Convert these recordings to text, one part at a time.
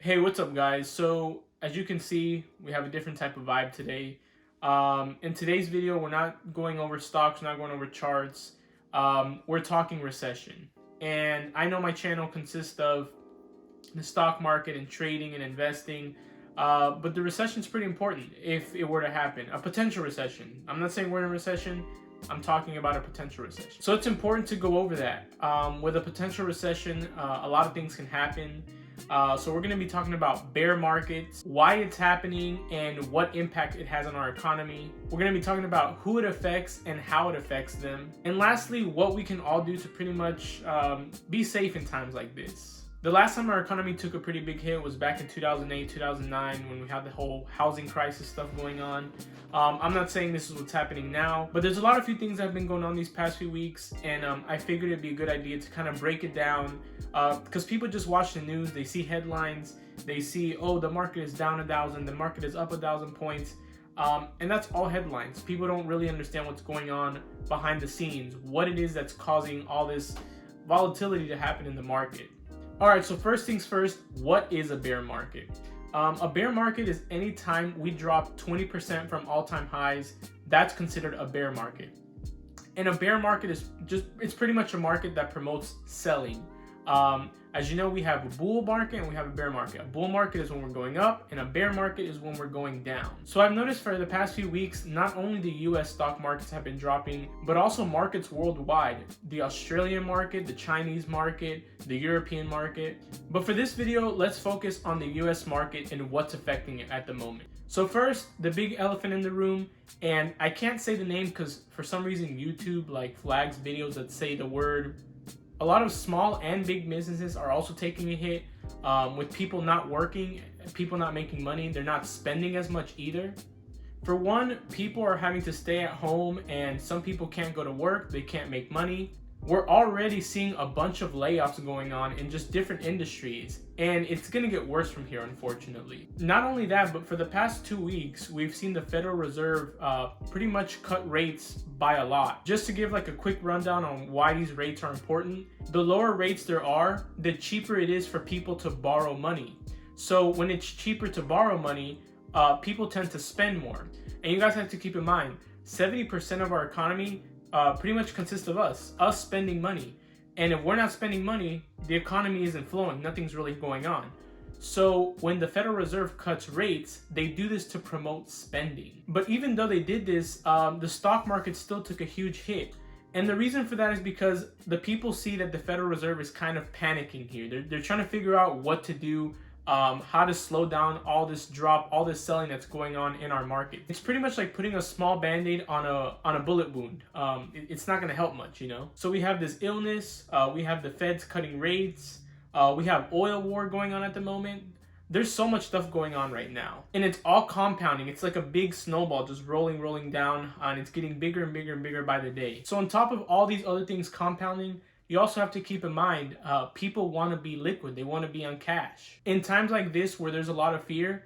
Hey, what's up, guys? So, as you can see, we have a different type of vibe today. In today's video, we're not going over stocks, we're not going over charts. We're talking recession. And I know my channel consists of the stock market and trading and investing, but the recession is pretty important if it were to happen. A potential recession. I'm not saying we're in a recession. I'm talking about a potential recession. So it's important to go over that. With a potential recession, a lot of things can happen. So we're going to be talking about bear markets, why it's happening, and what impact it has on our economy. We're going to be talking about who it affects and how it affects them. And lastly, what we can all do to pretty much be safe in times like this. The last time our economy took a pretty big hit was back in 2008, 2009, when we had the whole housing crisis stuff going on. I'm not saying this is what's happening now, but there's a lot of few things that have been going on these past few weeks, and I figured it'd be a good idea to kind of break it down, because people just watch the news, they see headlines, they see, oh, the market is down 1,000, the market is up 1,000 points, and that's all headlines. People don't really understand what's going on behind the scenes, what it is that's causing all this volatility to happen in the market. All right, so first things first, what is a bear market? A bear market is any time we drop 20% from all-time highs. That's considered a bear market. And a bear market is it's pretty much a market that promotes selling. As you know, we have a bull market and we have a bear market. A bull market is when we're going up, and a bear market is when we're going down. So I've noticed for the past few weeks, not only the US stock markets have been dropping, but also markets worldwide. The Australian market, the Chinese market, the European market. But for this video, let's focus on the US market and what's affecting it at the moment. So first, the big elephant in the room, and I can't say the name because for some reason YouTube flags videos that say the word. A lot of small and big businesses are also taking a hit, with people not working, people not making money. They're not spending as much either. For one, people are having to stay at home, and some people can't go to work, they can't make money. We're already seeing a bunch of layoffs going on in just different industries, and it's going to get worse from here, unfortunately. Not only that, but for the past 2 weeks, we've seen the Federal Reserve pretty much cut rates by a lot. Just to give a quick rundown on why these rates are important, the lower rates there are, the cheaper it is for people to borrow money. So when it's cheaper to borrow money, people tend to spend more. And you guys have to keep in mind, 70% of our economy pretty much consists of us spending money. And if we're not spending money, the economy isn't flowing, nothing's really going on. So when the Federal Reserve cuts rates, they do this to promote spending. But even though they did this, the stock market still took a huge hit. And the reason for that is because the people see that the Federal Reserve is kind of panicking here. They're trying to figure out what to do, how to slow down all this drop, all this selling that's going on in our market. It's pretty much like putting a small band-aid on a bullet wound. It's not going to help much, you know? So we have this illness, we have the Feds cutting rates, we have oil war going on at the moment. There's so much stuff going on right now, and it's all compounding. It's like a big snowball just rolling down, and it's getting bigger and bigger and bigger by the day. So on top of all these other things compounding, you also have to keep in mind, people want to be liquid. They want to be on cash. In times like this where there's a lot of fear,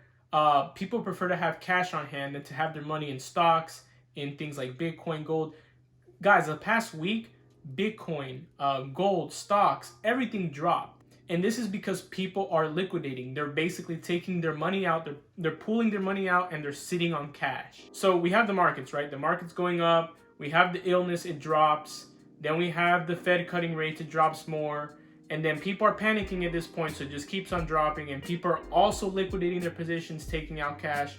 people prefer to have cash on hand than to have their money in stocks, in things like Bitcoin, gold. Guys, the past week, Bitcoin, gold, stocks, everything dropped. And this is because people are liquidating. They're basically taking their money out, they're pulling their money out, and they're sitting on cash. So we have the markets, right? The market's going up. We have the illness, it drops. Then we have the Fed cutting rates, it drops more. And then people are panicking at this point, so it just keeps on dropping. And people are also liquidating their positions, taking out cash.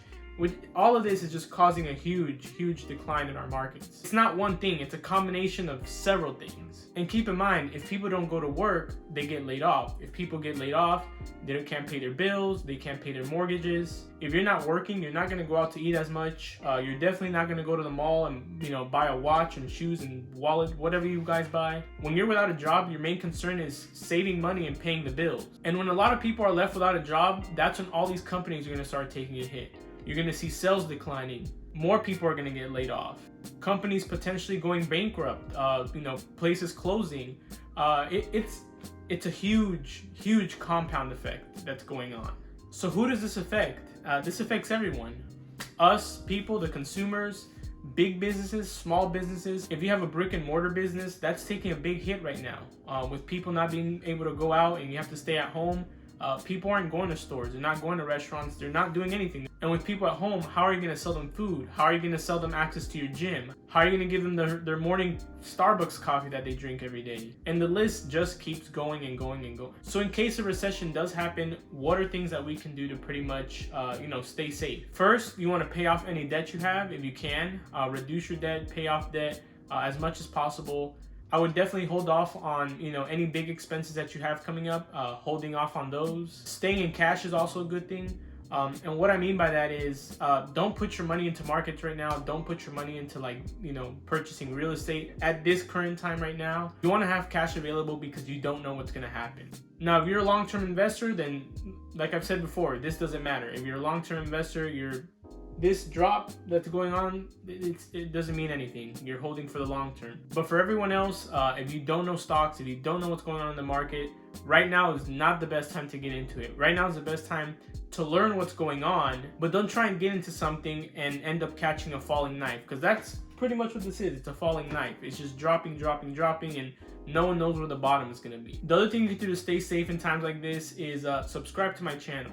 All of this is just causing a huge decline in our markets. It's not one thing, it's a combination of several things. And keep in mind, if people don't go to work, they get laid off. If people get laid off, they can't pay their bills, they can't pay their mortgages. If you're not working, you're not gonna go out to eat as much. You're definitely not gonna go to the mall and buy a watch and shoes and wallet, whatever you guys buy. When you're without a job, your main concern is saving money and paying the bills. And when a lot of people are left without a job, that's when all these companies are gonna start taking a hit. You're going to see sales declining. More people are going to get laid off. Companies potentially going bankrupt. Places closing. It's a huge compound effect that's going on. So who does this affect? This affects everyone. Us, people, the consumers, big businesses, small businesses. If you have a brick and mortar business, that's taking a big hit right now. With people not being able to go out and you have to stay at home. People aren't going to stores, they're not going to restaurants, they're not doing anything. And with people at home, how are you going to sell them food? How are you going to sell them access to your gym? How are you going to give them their morning Starbucks coffee that they drink every day? And the list just keeps going and going and going. So in case a recession does happen, what are things that we can do to pretty much, stay safe? First, you want to pay off any debt you have if you can. Reduce your debt, pay off debt as much as possible. I would definitely hold off on, any big expenses that you have coming up, holding off on those. Staying in cash is also a good thing. And what I mean by that is, don't put your money into markets right now. Don't put your money into purchasing real estate at this current time right now. You want to have cash available because you don't know what's going to happen. Now, if you're a long-term investor, then like I've said before, this doesn't matter. If you're a long-term investor, this drop that's going on, it doesn't mean anything. You're holding for the long term. But for everyone else, if you don't know stocks, if you don't know what's going on in the market, right now is not the best time to get into it. Right now is the best time to learn what's going on, but don't try and get into something and end up catching a falling knife, because that's pretty much what this is. It's a falling knife. It's just dropping, and no one knows where the bottom is going to be. The other thing you can do to stay safe in times like this is subscribe to my channel.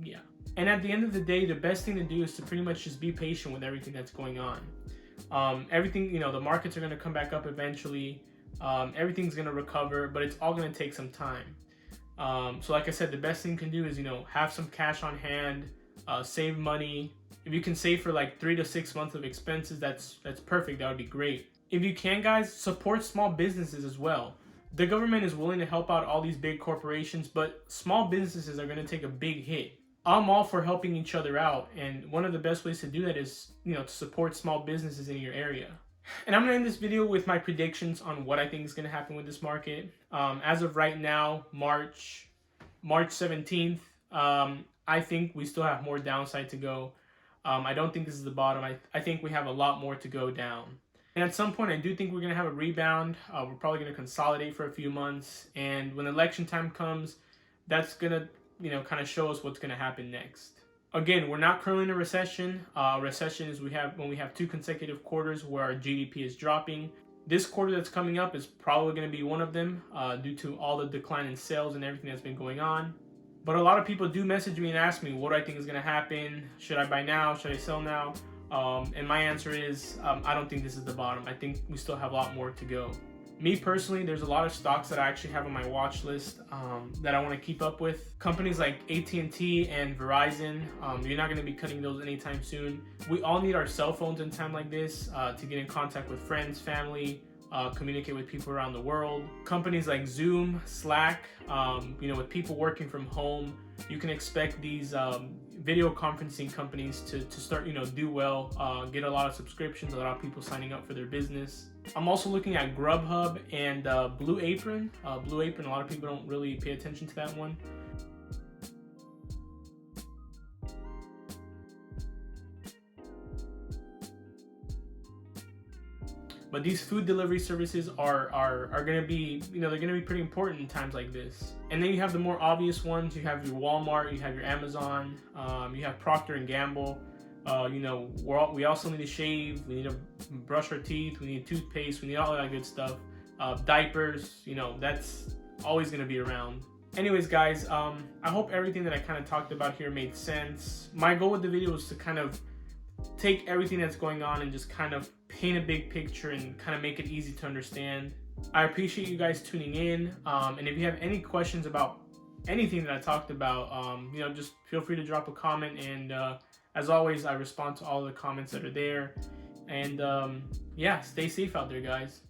Yeah. And at the end of the day, the best thing to do is to pretty much just be patient with everything that's going on. Everything, the markets are going to come back up eventually. Everything's going to recover, but it's all going to take some time. So like I said, the best thing you can do is, have some cash on hand, save money. If you can save for like 3 to 6 months of expenses, that's perfect. That would be great. If you can, guys, support small businesses as well. The government is willing to help out all these big corporations, but small businesses are going to take a big hit. I'm all for helping each other out, and one of the best ways to do that is, to support small businesses in your area. And I'm going to end this video with my predictions on what I think is going to happen with this market. As of right now, March 17th, I think we still have more downside to go. I don't think this is the bottom. I think we have a lot more to go down. And at some point, I do think we're going to have a rebound. We're probably going to consolidate for a few months. And when election time comes, that's going to kind of show us what's going to happen next. Again, we're not currently in a recession. Recession is when we have 2 consecutive quarters where our GDP is dropping. This quarter that's coming up is probably going to be one of them due to all the decline in sales and everything that's been going on. But a lot of people do message me and ask me what I think is going to happen. Should I buy now? Should I sell now? And my answer is I don't think this is the bottom. I think we still have a lot more to go. Me personally, there's a lot of stocks that I actually have on my watch list that I want to keep up with. Companies like AT&T and Verizon, you're not going to be cutting those anytime soon. We all need our cell phones in time like this to get in contact with friends, family, communicate with people around the world. Companies like Zoom, Slack, with people working from home, you can expect these video conferencing companies to start, do well, get a lot of subscriptions, a lot of people signing up for their business. I'm also looking at GRUMHUB and Blue Apron. Blue Apron, a lot of people don't really pay attention to that one. But these food delivery services are going to be, they're going to be pretty important in times like this. And then you have the more obvious ones. You have your Walmart, you have your Amazon, you have Procter & Gamble. We also need to shave, we need to brush our teeth, we need toothpaste, we need all that good stuff. Diapers, that's always going to be around. Anyways, guys, I hope everything that I kind of talked about here made sense. My goal with the video was to kind of take everything that's going on and just kind of paint a big picture and kind of make it easy to understand. I appreciate you guys tuning in. And if you have any questions about anything that I talked about, just feel free to drop a comment. And as always, I respond to all the comments that are there. And stay safe out there, guys.